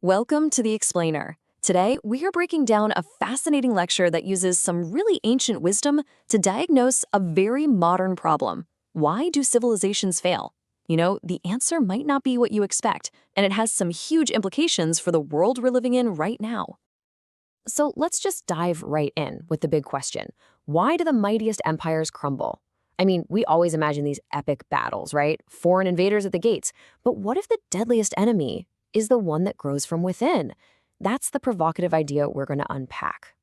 Welcome to The Explainer. Today, we are breaking down a fascinating lecture that uses some really ancient wisdom to diagnose a very modern problem. Why do civilizations fail? The answer might not be what you expect, and it has some huge implications for the world we're living in right now. So let's just dive right in with the big question. Why do the mightiest empires crumble? I mean, we always imagine these epic battles, right? Foreign invaders at the gates. But what if the deadliest enemy is the one that grows from within? That's the provocative idea we're going to unpack.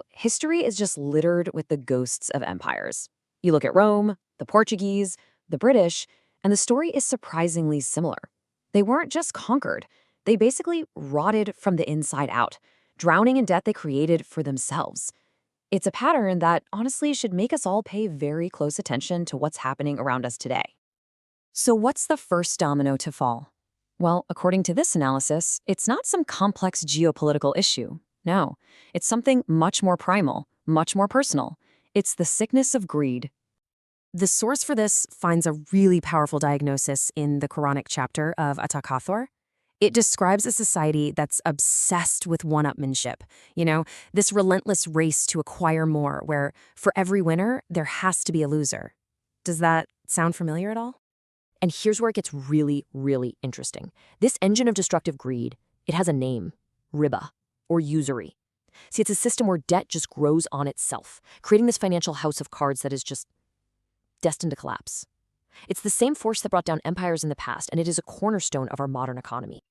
History is just littered with the ghosts of empires. You look at Rome, the Portuguese, the British, and the story is surprisingly similar. They weren't just conquered, they basically rotted from the inside out, drowning in debt they created for themselves. It's a pattern that honestly should make us all pay very close attention to what's happening around us today. So what's the first domino to fall? Well, according to this analysis, it's not some complex geopolitical issue. No, it's something much more primal, much more personal. It's the sickness of greed. The source for this finds a really powerful diagnosis in the Quranic chapter of At-Takathur. It describes a society that's obsessed with one-upmanship, this relentless race to acquire more, where for every winner, there has to be a loser. Does that sound familiar at all? And here's where it gets really, really interesting. This engine of destructive greed, it has a name, riba, or usury. See, it's a system where debt just grows on itself, creating this financial house of cards that is just destined to collapse. It's the same force that brought down empires in the past, and it is a cornerstone of our modern economy.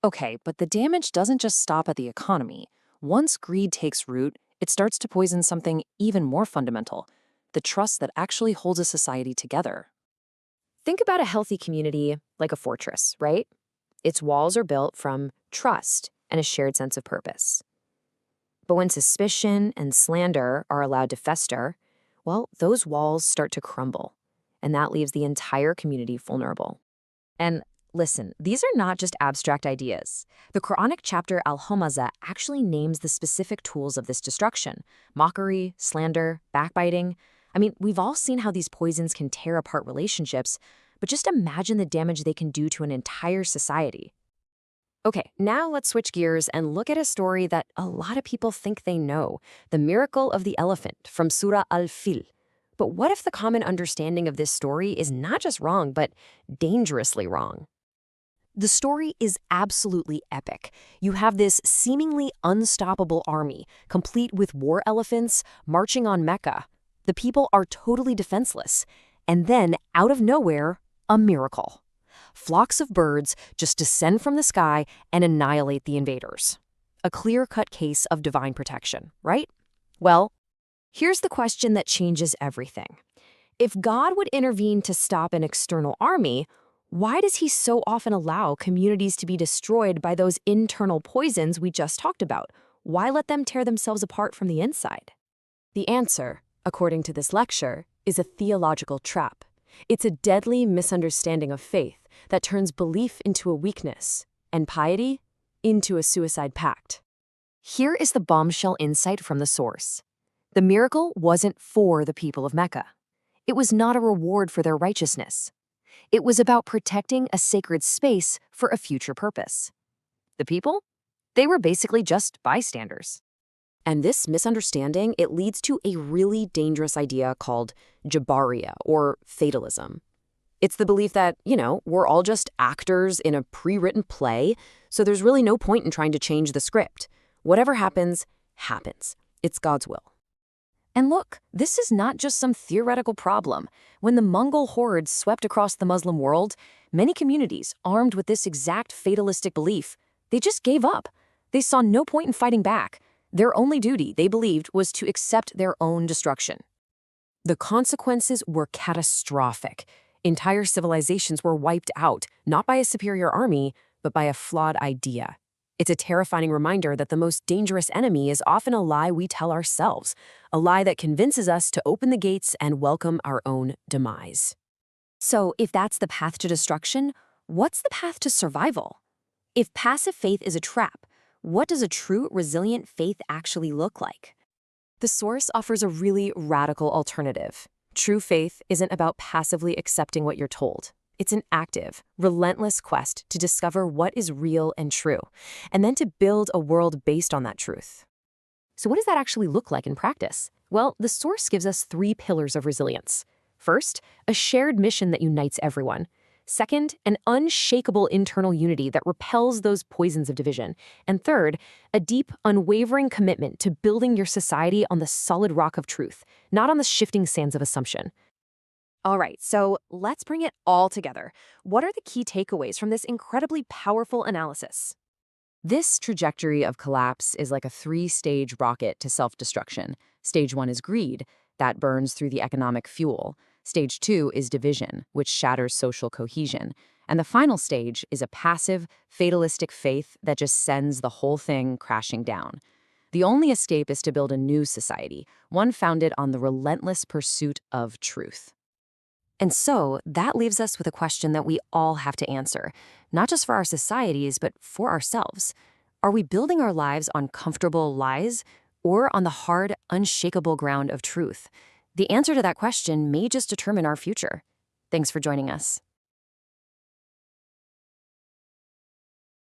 Okay, but the damage doesn't just stop at the economy. Once greed takes root, it starts to poison something even more fundamental, the trust that actually holds a society together. Think about a healthy community like a fortress, right? Its walls are built from trust and a shared sense of purpose. But when suspicion and slander are allowed to fester, well, those walls start to crumble, and that leaves the entire community vulnerable. And listen, these are not just abstract ideas. The Quranic chapter Al-Humazah actually names the specific tools of this destruction: mockery, slander, backbiting. I mean, we've all seen how these poisons can tear apart relationships, but just imagine the damage they can do to an entire society. Okay, now let's switch gears and look at a story that a lot of people think they know, the miracle of the elephant from Surah Al-Fil. But what if the common understanding of this story is not just wrong, but dangerously wrong? The story is absolutely epic. You have this seemingly unstoppable army, complete with war elephants, marching on Mecca. The people are totally defenseless. And then, out of nowhere, a miracle. Flocks of birds just descend from the sky and annihilate the invaders. A clear-cut case of divine protection, right? Well, here's the question that changes everything. If God would intervene to stop an external army, why does he so often allow communities to be destroyed by those internal poisons we just talked about? Why let them tear themselves apart from the inside? The answer, according to this lecture, is a theological trap. It's a deadly misunderstanding of faith that turns belief into a weakness and piety into a suicide pact. Here is the bombshell insight from the source. The miracle wasn't for the people of Mecca. It was not a reward for their righteousness. It was about protecting a sacred space for a future purpose. The people? They were basically just bystanders. And this misunderstanding, it leads to a really dangerous idea called Jabariya, or fatalism. It's the belief that, we're all just actors in a pre-written play, so there's really no point in trying to change the script. Whatever happens, happens. It's God's will. And look, this is not just some theoretical problem. When the Mongol hordes swept across the Muslim world, many communities, armed with this exact fatalistic belief, they just gave up. They saw no point in fighting back. Their only duty, they believed, was to accept their own destruction. The consequences were catastrophic. Entire civilizations were wiped out, not by a superior army, but by a flawed idea. It's a terrifying reminder that the most dangerous enemy is often a lie we tell ourselves, a lie that convinces us to open the gates and welcome our own demise. So, if that's the path to destruction, what's the path to survival? If passive faith is a trap, what does a true, resilient faith actually look like? The source offers a really radical alternative. True faith isn't about passively accepting what you're told. It's an active, relentless quest to discover what is real and true, and then to build a world based on that truth. So what does that actually look like in practice? Well, the Source gives us 3 pillars of resilience. First, a shared mission that unites everyone. Second, an unshakable internal unity that repels those poisons of division. And third, a deep, unwavering commitment to building your society on the solid rock of truth, not on the shifting sands of assumption. All right, so let's bring it all together. What are the key takeaways from this incredibly powerful analysis? This trajectory of collapse is like a 3-stage rocket to self-destruction. Stage 1 is greed, that burns through the economic fuel. Stage 2 is division, which shatters social cohesion. And the final stage is a passive, fatalistic faith that just sends the whole thing crashing down. The only escape is to build a new society, one founded on the relentless pursuit of truth. And so that leaves us with a question that we all have to answer, not just for our societies, but for ourselves. Are we building our lives on comfortable lies or on the hard, unshakable ground of truth? The answer to that question may just determine our future. Thanks for joining us.